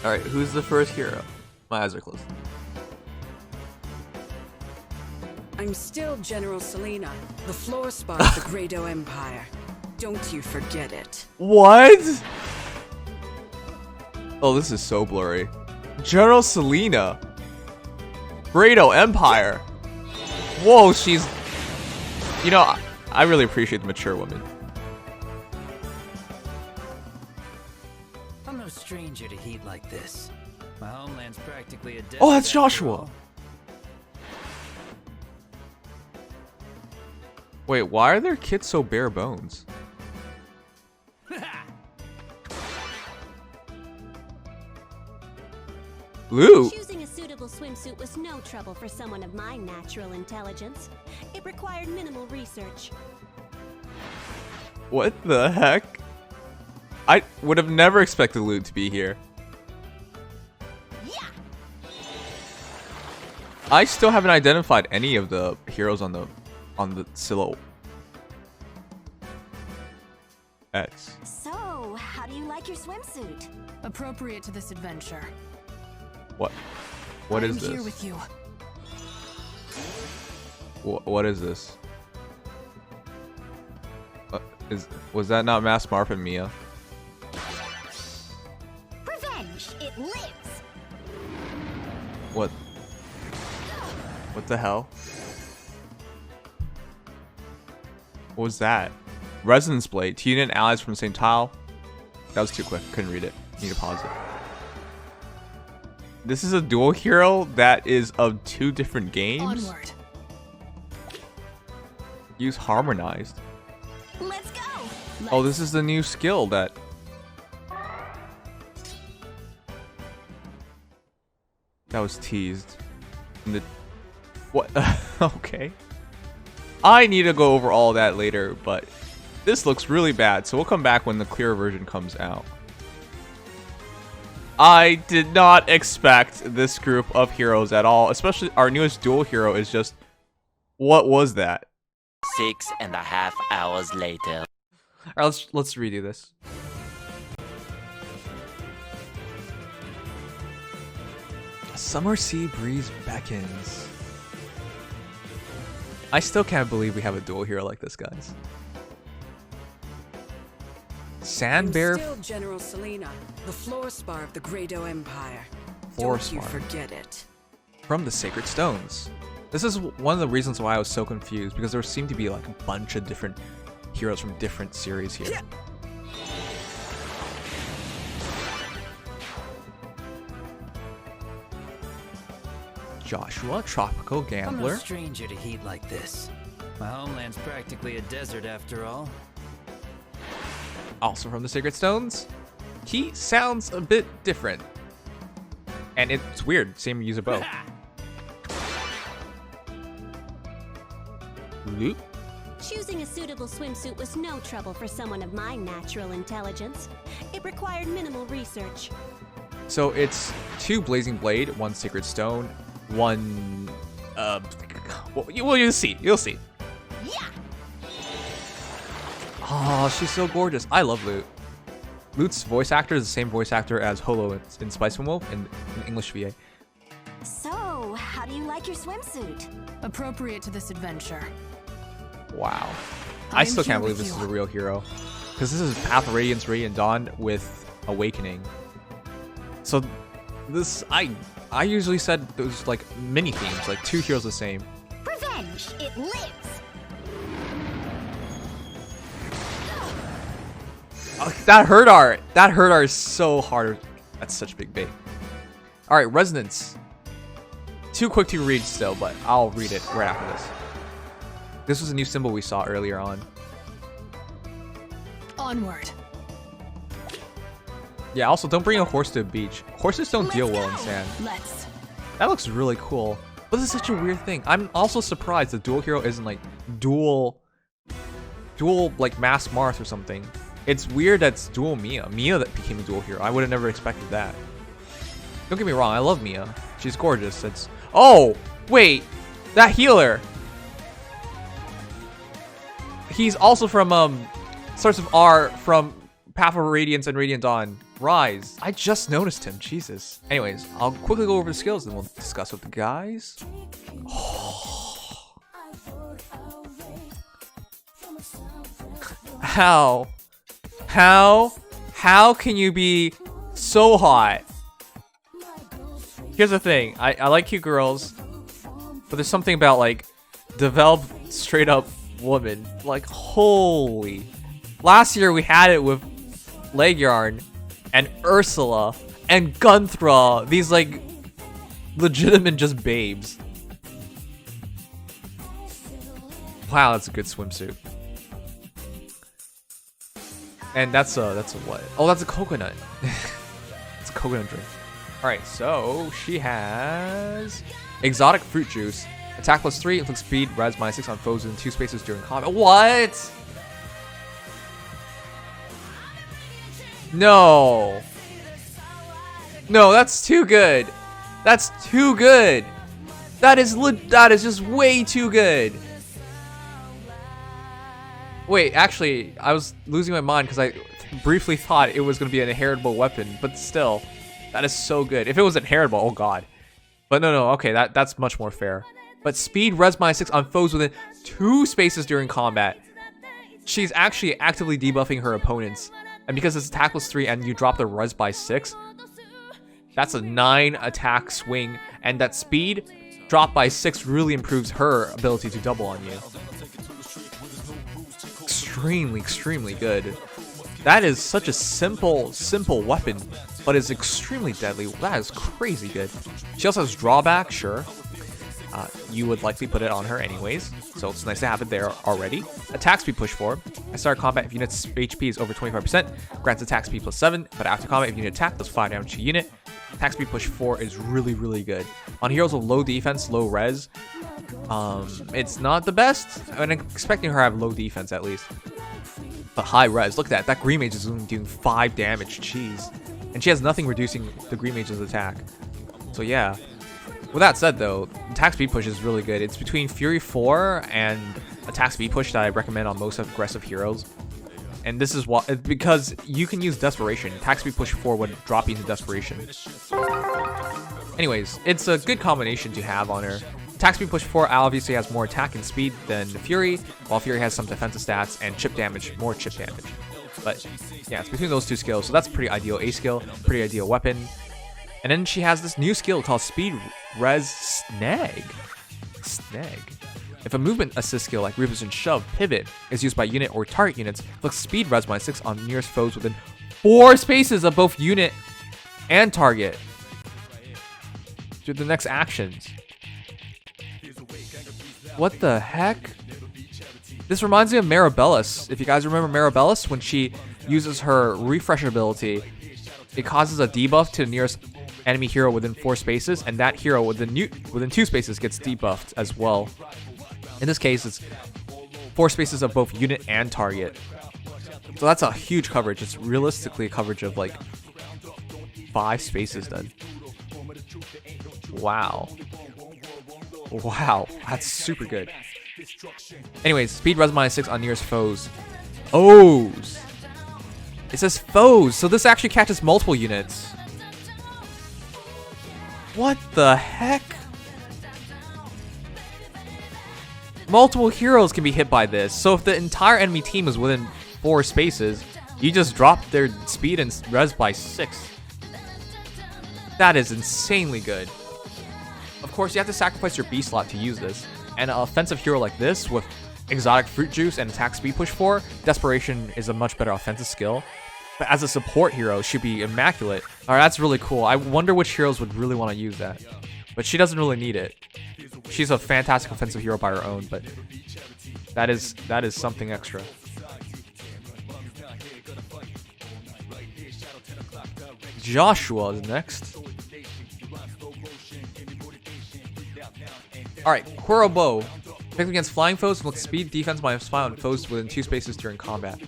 Alright, who's the first hero? My eyes are closed. I'm still General Selena, the floor spar of the Grado Empire. Don't you forget it. What? Oh, this is so blurry. General Selena. Grado Empire. Whoa, she's... You know, I really appreciate the mature woman. I'm no stranger to heat like this. My homeland's practically a desert. Oh, that's Joshua. Wait, why are their kits so bare bones? Lute. Choosing a suitable swimsuit was no trouble for someone of my natural intelligence. It required minimal research. What the heck? I would have never expected Lute to be here. Yeah. I still haven't identified any of the heroes on the silhouette. X. So, how do you like your swimsuit? Appropriate to this adventure. What? What is I'm this? here with you. What is this? Was that not Masked Marth and Mia? Revenge! It lives! What? What the hell? What was that? Resonance Blade. Two unit allies from the same tile. That was too quick. Couldn't read it. Need to pause it. This is a dual hero that is of two different games. Onward. Use Harmonized. Let's go! Oh, this is the new skill that... That was teased. In the... What? Okay. I need to go over all that later, but this looks really bad, so we'll come back when the clear version comes out. I did not expect this group of heroes at all, especially our newest dual hero is just... What was that? 6.5 hours later. Alright, let's redo this. Summer sea breeze beckons. I still can't believe we have a dual hero like this, guys. I'm Sandbear still General Selena, the floor spar of the Grado Empire. Floor Don't you spar. forget it. from the Sacred Stones. This is one of the reasons why I was so confused, because there seemed to be like a bunch of different heroes from different series here. Joshua, Tropical I'm no Gambler. stranger to heat like this. My homeland's practically a desert after all. Also from the Sacred Stones. He sounds a bit different. And it's weird, same user bow. Lute? Choosing a suitable swimsuit was no trouble for someone of my natural intelligence. It required minimal research. So it's 2 Blazing Blade, 1 Sacred Stone, 1... well, you'll see. You'll see. Yeah! Oh, she's so gorgeous. I love Lute. Lute's voice actor is the same voice actor as Holo in Spice and Wolf in English VA. So, how do you like your swimsuit? Appropriate to this adventure. Wow. I still can't believe this is a real hero. Because this is Path of Radiance, Radiant Dawn with Awakening. So this, I usually said it was like mini themes, like 2 heroes the same. Revenge! It lives! That hurt art! That hurt art is so hard. That's such a big bait. Alright, Resonance. Too quick to read still, but I'll read it right after this. This was a new symbol we saw earlier on. Onward. Yeah, also don't bring a horse to a beach. Horses don't deal well in sand. Let's. That looks really cool. But this is such a weird thing. I'm also surprised the dual hero isn't like dual like Masked Marth or something. It's weird that's dual Mia. Mia that became a dual hero. I would have never expected that. Don't get me wrong, I love Mia. She's gorgeous. It's oh wait, that healer. He's also from starts with R from Path of Radiance and Radiant Dawn. Rhys. I just noticed him. Jesus. Anyways, I'll quickly go over the skills and we'll discuss with the guys. How can you be so hot? Here's the thing. I like cute girls, but there's something about like developed straight up woman. Like holy. Last year we had it with Leg Yarn and Ursula and Gunthra. These like legitimate just babes. Wow, that's a good swimsuit. And that's a what? Oh, that's a coconut. It's a coconut drink. All right, so she has exotic fruit juice, attack +3, inflict speed, res -6 on foes in 2 spaces during combat. What? No. No, that's too good. That's too good. That is just way too good. Wait, actually, I was losing my mind because I briefly thought it was going to be an inheritable weapon, but still, that is so good. If it was inheritable, oh god. But no, okay, that's much more fair. But speed, res -6 on foes within 2 spaces during combat. She's actually actively debuffing her opponents. And because it's attack +3 and you drop the res by 6, that's a 9 attack swing. And that speed drop by 6 really improves her ability to double on you. Extremely good. That is such a simple weapon, but it's extremely deadly. That is crazy good. She also has drawback, sure. You would likely put it on her anyways, so it's nice to have it there already. Attack speed +4. At start combat, if unit's HP is over 25%, grants attack speed +7, but after combat, if unit attack, does 5 damage to unit. Attack speed +4 is really good. On heroes with low defense, low res, it's not the best. I'm expecting her to have low defense at least. But high res, look at that. That Green Mage is only doing 5 damage, jeez. And she has nothing reducing the Green Mage's attack. So yeah. With that said though, attack speed push is really good. It's between Fury 4 and attack speed push that I recommend on most aggressive heroes. And this is what, because you can use Desperation. Attack speed push 4 would drop you into Desperation. Anyways, it's a good combination to have on her. Attack speed push 4 obviously has more attack and speed than Fury, while Fury has some defensive stats and chip damage, more chip damage. But yeah, it's between those two skills, so that's a pretty ideal A skill, pretty ideal weapon. And then she has this new skill called Speed Res Snag. If a movement assist skill like Reposition Shove Pivot is used by unit or target units, inflicts speed res -6 on nearest foes within 4 spaces of both unit and target. Do the next actions. What the heck? This reminds me of Maribellis. If you guys remember Maribellis, when she uses her refresh ability, it causes a debuff to the nearest enemy hero within 4 spaces, and that hero within 2 spaces gets debuffed as well. In this case, it's 4 spaces of both unit and target. So that's a huge coverage. It's realistically a coverage of like 5 spaces then. Wow. Wow, that's super good. Anyways, speed res -6 on nearest foes. O's. It says foes, so this actually catches multiple units. What the heck? Multiple heroes can be hit by this, so if the entire enemy team is within 4 spaces, you just drop their speed and res by 6. That is insanely good. Of course, you have to sacrifice your B slot to use this, and an offensive hero like this with exotic fruit juice and attack speed push 4, Desperation is a much better offensive skill. But as a support hero, she'd be immaculate. Alright, that's really cool. I wonder which heroes would really want to use that. But she doesn't really need it. She's a fantastic offensive hero by her own, but that is something extra. Joshua is next. Alright, Quero Bow. Pick against flying foes with speed defense -5 on foes within 2 spaces during combat.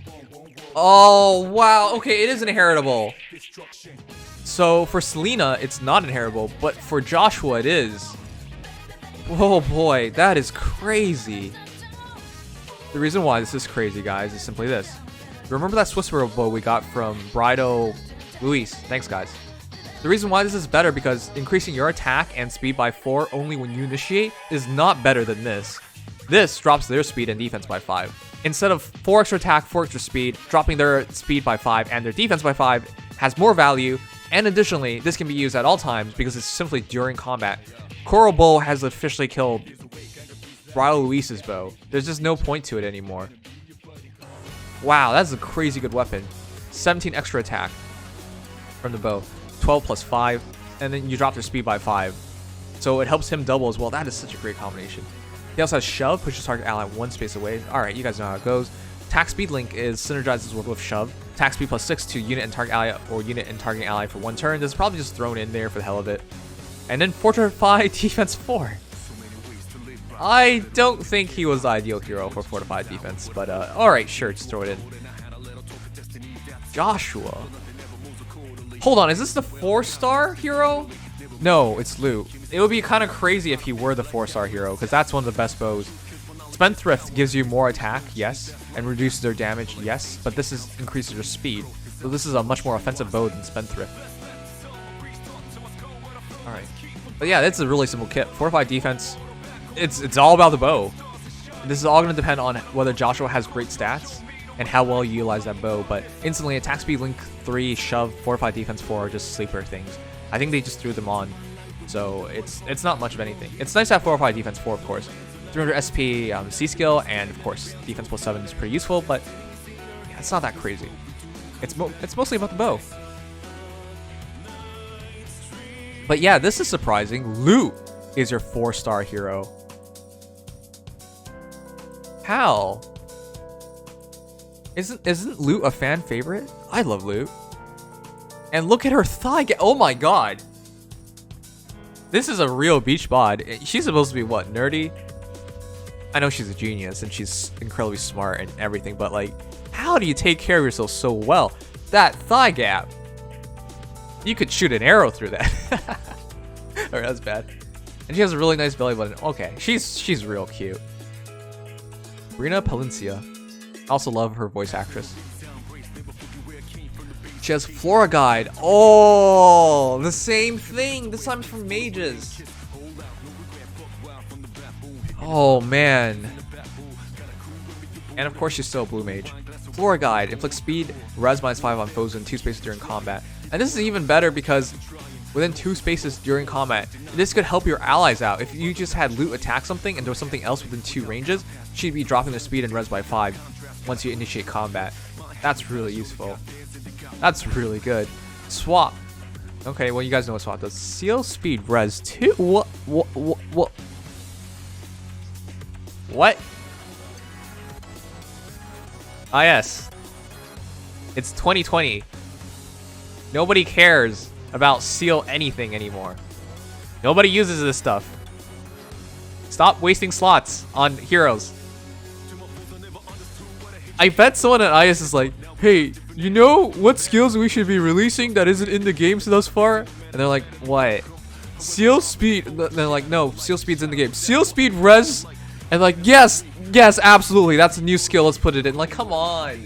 Oh, wow. Okay, it is inheritable. So for Selena, it's not inheritable, but for Joshua, it is. Oh boy, that is crazy. The reason why this is crazy, guys, is simply this. Remember that Swiss Arrow bow we got from Rhys? Thanks, guys. The reason why this is better because increasing your attack and speed by 4 only when you initiate is not better than this. This drops their speed and defense by 5. Instead of 4 extra attack, 4 extra speed, dropping their speed by 5 and their defense by 5 has more value, and additionally, this can be used at all times because it's simply during combat. Coral Bow has officially killed Rhys's bow. There's just no point to it anymore. Wow, that's a crazy good weapon. 17 extra attack from the bow. 12 plus 5, and then you drop their speed by 5. So it helps him double as well. That is such a great combination. He also has Shove, pushes target ally 1 space away. Alright, you guys know how it goes. Attack speed link is synergizes with Shove. Attack speed plus 6 to unit and target ally or unit and targeting ally for 1 turn. This is probably just thrown in there for the hell of it. And then Fortify defense 4. I don't think he was the ideal hero for Fortified defense, but alright, sure, just throw it in. Joshua. Hold on, is this the 4-star hero? No, it's Lute. It would be kind of crazy if he were the 4-star hero, because that's one of the best bows. Spendthrift gives you more attack, yes, and reduces their damage, yes, but this increases your speed. So this is a much more offensive bow than Spendthrift. Alright. But yeah, it's a really simple kit. Fortified defense, it's all about the bow. This is all going to depend on whether Joshua has great stats and how well you utilize that bow, but instantly attack speed link 3, shove, fortified defense 4 are just sleeper things. I think they just threw them on, so it's not much of anything. It's nice to have fortified defense 4, of course. 300 SP C skill, and of course defense plus 7 is pretty useful, but yeah, it's not that crazy. It's mostly about the bow. But yeah, this is surprising. Lute is your 4-star hero. How? Isn't Lute a fan favorite? I love Lute. And look at her thigh. Oh my god. This is a real beach bod. She's supposed to be what, nerdy? I know she's a genius and she's incredibly smart and everything, but like, how do you take care of yourself so well? That thigh gap. You could shoot an arrow through that. Alright, that's bad. And she has a really nice belly button. Okay, she's real cute. Brina Palencia. I also love her voice actress. She has Flora Guide. Oh, the same thing. This time from mages. Oh man. And of course she's still a blue mage. Flora Guide inflicts speed, res -5 on foes in 2 spaces during combat. And this is even better because within 2 spaces during combat, this could help your allies out. If you just had Lute attack something and there was something else within 2 ranges, she'd be dropping their speed and res by 5 once you initiate combat. That's really useful. That's really good. Swap. Okay, well you guys know what swap does. Seal speed res 2. What? What? IS. It's 2020. Nobody cares about seal anything anymore. Nobody uses this stuff. Stop wasting slots on heroes. I bet someone at IS is like, hey, you know what skills we should be releasing that isn't in the games thus far? And they're like, what? Seal speed. And they're like, no, seal speed's in the game. Seal speed res. And like, yes, absolutely. That's a new skill. Let's put it in. Like, come on.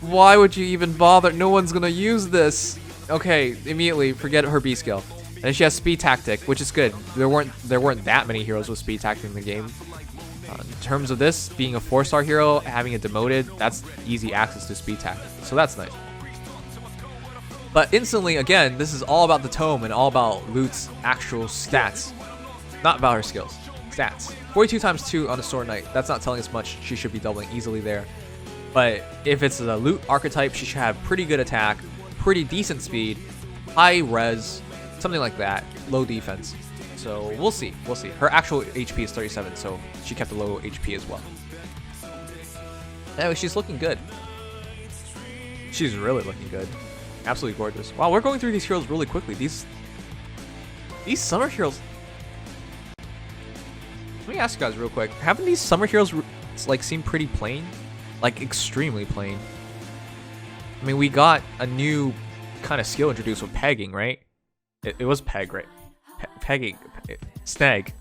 Why would you even bother? No one's gonna use this. Okay, immediately forget her B skill. And then she has speed tactic, which is good. There weren't that many heroes with speed tactic in the game. In terms of this being a 4-star hero, having it demoted, that's easy access to speed tactic. So that's nice. But instantly, again, this is all about the tome and all about Lute's actual stats, not about her skills. Stats. 42 times 2 on a Sword Knight. That's not telling us much. She should be doubling easily there. But if it's a Lute archetype, she should have pretty good attack, pretty decent speed, high res, something like that, low defense. So we'll see. We'll see. Her actual HP is 37, so she kept a low HP as well. Anyway, she's looking good. She's really looking good. Absolutely gorgeous. Wow, we're going through these heroes really quickly. These summer heroes. Let me ask you guys real quick. Haven't these summer heroes like seemed pretty plain? Like extremely plain. I mean, we got a new kind of skill introduced with pegging, right? It was peg, right? Pegging. Snag.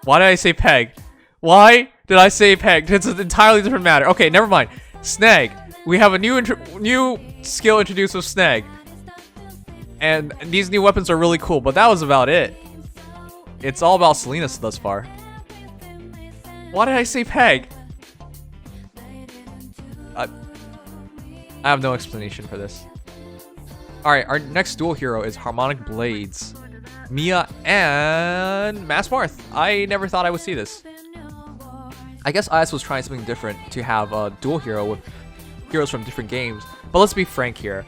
Why did I say peg? Why Did I say pegged? It's an entirely different matter. Okay, never mind. Snag. We have a new skill introduced with Snag. And these new weapons are really cool, but that was about it. It's all about Selena thus far. Why did I say peg? I have no explanation for this. Alright, our next dual hero is Harmonic Blades. Mia and Masked Marth. I never thought I would see this. I guess IS was trying something different to have a dual hero with heroes from different games. But let's be frank here.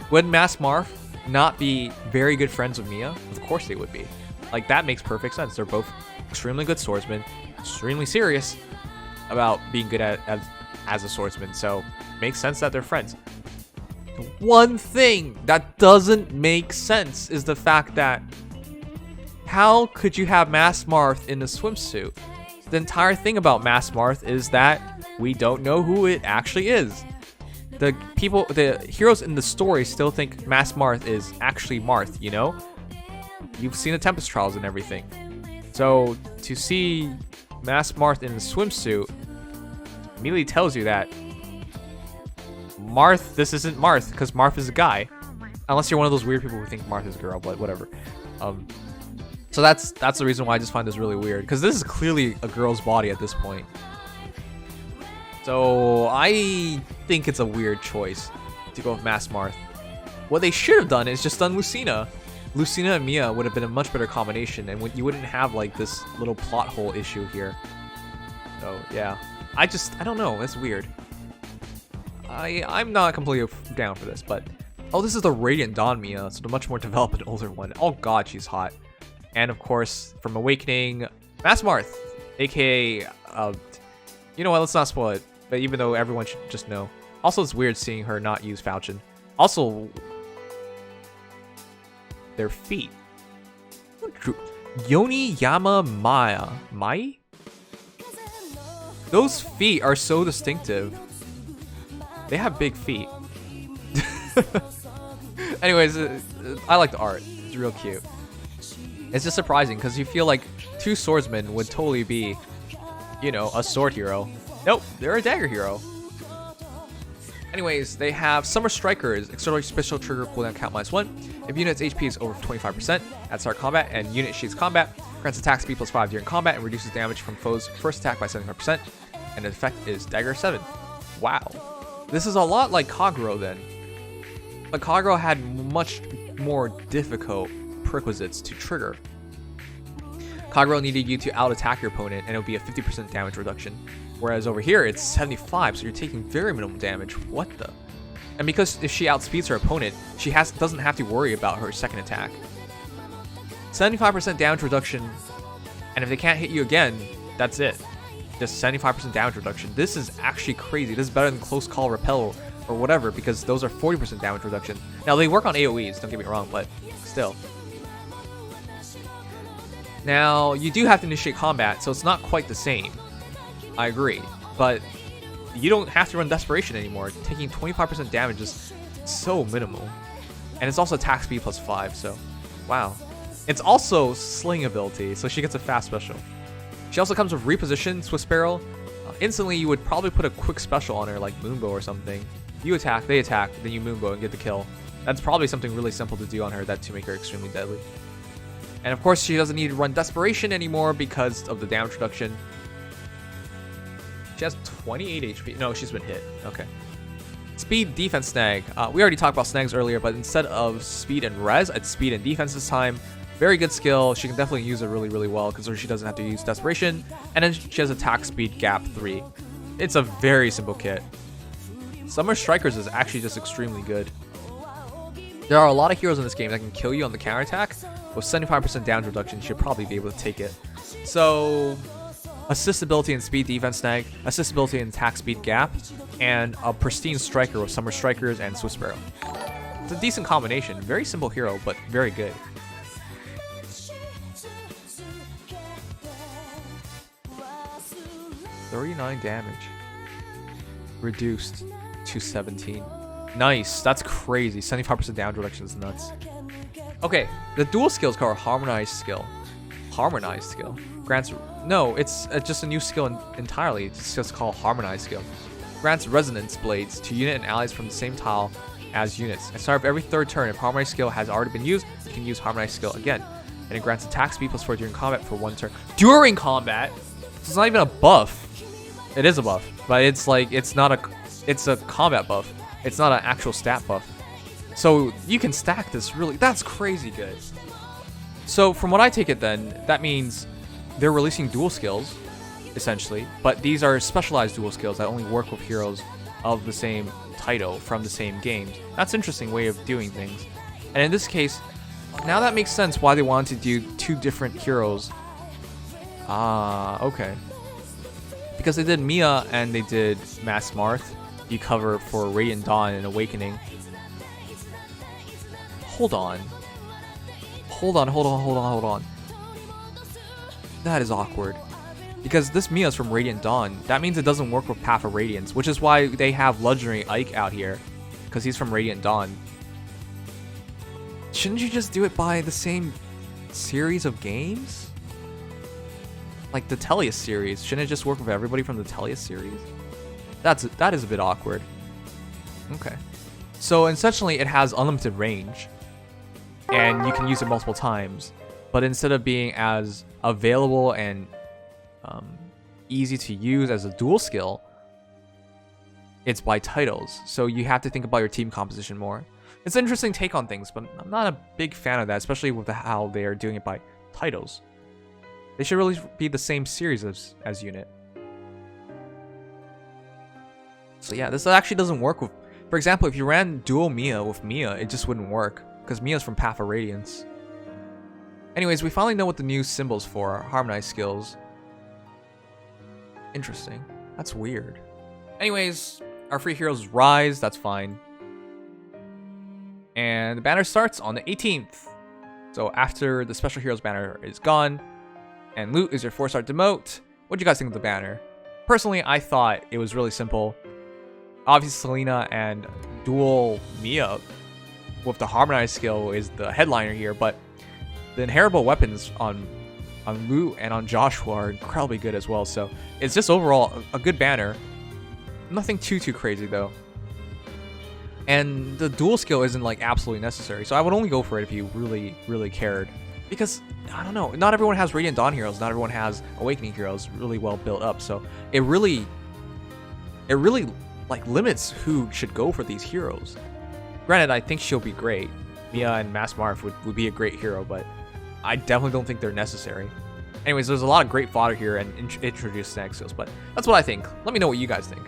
Would Masked Marth not be very good friends with Mia? Of course they would be. Like, that makes perfect sense. They're both extremely good swordsmen, extremely serious about being good as a swordsman. So, it makes sense that they're friends. The one thing that doesn't make sense is the fact that how could you have Masked Marth in a swimsuit? The entire thing about Masked Marth is that we don't know who it actually is. The heroes in the story still think Masked Marth is actually Marth, you know? You've seen the Tempest Trials and everything. So, to see Masked Marth in a swimsuit immediately tells you that Marth, this isn't Marth, because Marth is a guy. Unless you're one of those weird people who think Marth is a girl, but whatever. So that's the reason why I just find this really weird, because this is clearly a girl's body at this point. So I think it's a weird choice to go with Masked Marth. What they should have done is just done Lucina. Lucina and Mia would have been a much better combination, and you wouldn't have like this little plot hole issue here. So yeah, I don't know. It's weird. I'm not completely down for this, but oh, this is the Radiant Dawn Mia, so the much more developed and older one. Oh god, she's hot. And of course, from Awakening, Masked Marth, aka you know what? Let's not spoil it. But even though everyone should just know. Also, it's weird seeing her not use Falchion. Also, their feet. Yoni Yama Maya. Mai? Those feet are so distinctive. They have big feet. Anyways, I like the art. It's real cute. It's just surprising because you feel like two swordsmen would totally be, you know, a sword hero. Nope, they're a dagger hero. Anyways, they have Summer Strikers, external special trigger cooldown count -1. If unit's HP is over 25% at start combat and unit sheets combat, grants attack speed +5 during combat and reduces damage from foes' first attack by 75%. And the effect is Dagger 7. Wow. This is a lot like Kagero then. But Kagero had much more difficult prerequisites to trigger. Kagero needed you to out-attack your opponent and it would be a 50% damage reduction. Whereas over here, it's 75, so you're taking very minimal damage. What the? And because if she outspeeds her opponent, she doesn't have to worry about her second attack. 75% damage reduction, and if they can't hit you again, that's it. Just 75% damage reduction. This is actually crazy. This is better than Close Call Repel or whatever, because those are 40% damage reduction. Now, they work on AoEs, don't get me wrong, but still. Now, you do have to initiate combat, so it's not quite the same. I agree, but you don't have to run Desperation anymore. Taking 25% damage is so minimal. And it's also attack speed +5, so wow. It's also Sling ability, so she gets a fast special. She also comes with Reposition, Swift Barrel. Instantly, you would probably put a quick special on her, like Moonbow or something. You attack, they attack, then you Moonbow and get the kill. That's probably something really simple to do on her to make her extremely deadly. And of course, she doesn't need to run Desperation anymore because of the damage reduction. She has 28 HP. No, she's been hit. Okay. Speed, defense, snag. We already talked about snags earlier, but instead of speed and res, it's speed and defense this time. Very good skill. She can definitely use it really, really well because she doesn't have to use Desperation. And then she has attack speed gap 3. It's a very simple kit. Summer Strikers is actually just extremely good. There are a lot of heroes in this game that can kill you on the counterattack. With 75% damage reduction, you should probably be able to take it. So, assist ability and speed defense snag, assist ability and attack speed gap, and a pristine striker with Summer Strikers and Swift Barrel. It's a decent combination. Very simple hero, but very good. $39 damage. Reduced to 17. Nice. That's crazy. 75% damage reduction is nuts. Okay, the dual skill is called Harmonized Skill. Harmonized Skill grants No, it's just a new skill entirely. It's just called Harmonized Skill. Grants Resonance Blades to unit and allies from the same tile as units. At the start of every third turn, if Harmonized Skill has already been used, you can use Harmonized Skill again. And it grants attack speed +4 during combat for 1 turn. During combat? It's not even a buff. It is a buff, but it's like, it's a combat buff. It's not an actual stat buff. So you can stack this really, that's crazy good. So from what I take it then, that means they're releasing dual skills, essentially, but these are specialized dual skills that only work with heroes of the same title from the same games. That's an interesting way of doing things. And in this case, now that makes sense why they wanted to do 2 different heroes. Ah, okay. Because they did Mia and they did Masked Marth. You cover for Radiant Dawn and Awakening. Hold on. Hold on. That is awkward. Because this Mia is from Radiant Dawn. That means it doesn't work with Path of Radiance, which is why they have Legendary Ike out here. Because he's from Radiant Dawn. Shouldn't you just do it by the same series of games? Like the Tellius series. Shouldn't it just work with everybody from the Tellius series? That is a bit awkward. Okay. So essentially it has unlimited range. And you can use it multiple times. But instead of being as available and easy to use as a dual skill, it's by titles. So you have to think about your team composition more. It's an interesting take on things, but I'm not a big fan of that, especially with how they are doing it by titles. They should really be the same series as unit. So yeah, this actually doesn't work with... For example, if you ran dual Mia with Mia, it just wouldn't work, because Mia's from Path of Radiance. Anyways, we finally know what the new symbols for Harmonized Skills. Interesting. That's weird. Anyways, our free heroes rise, that's fine. And the banner starts on the 18th. So after the Special Heroes banner is gone, and Lute is your 4-star demote, what do you guys think of the banner? Personally, I thought it was really simple. Obviously, Selena and dual Mia with the Harmonized Skill is the headliner here, but the inheritable weapons on Lute and on Joshua are incredibly good as well. So it's just overall a good banner. Nothing too crazy though. And the dual skill isn't like absolutely necessary. So I would only go for it if you really cared. Because, I don't know, not everyone has Radiant Dawn heroes, not everyone has Awakening heroes really well built up. So it really like limits who should go for these heroes. Granted, I think she'll be great. Mia and Masked Marth would be a great hero, but I definitely don't think they're necessary. Anyways, there's a lot of great fodder here and introduced snag skills, but that's what I think. Let me know what you guys think.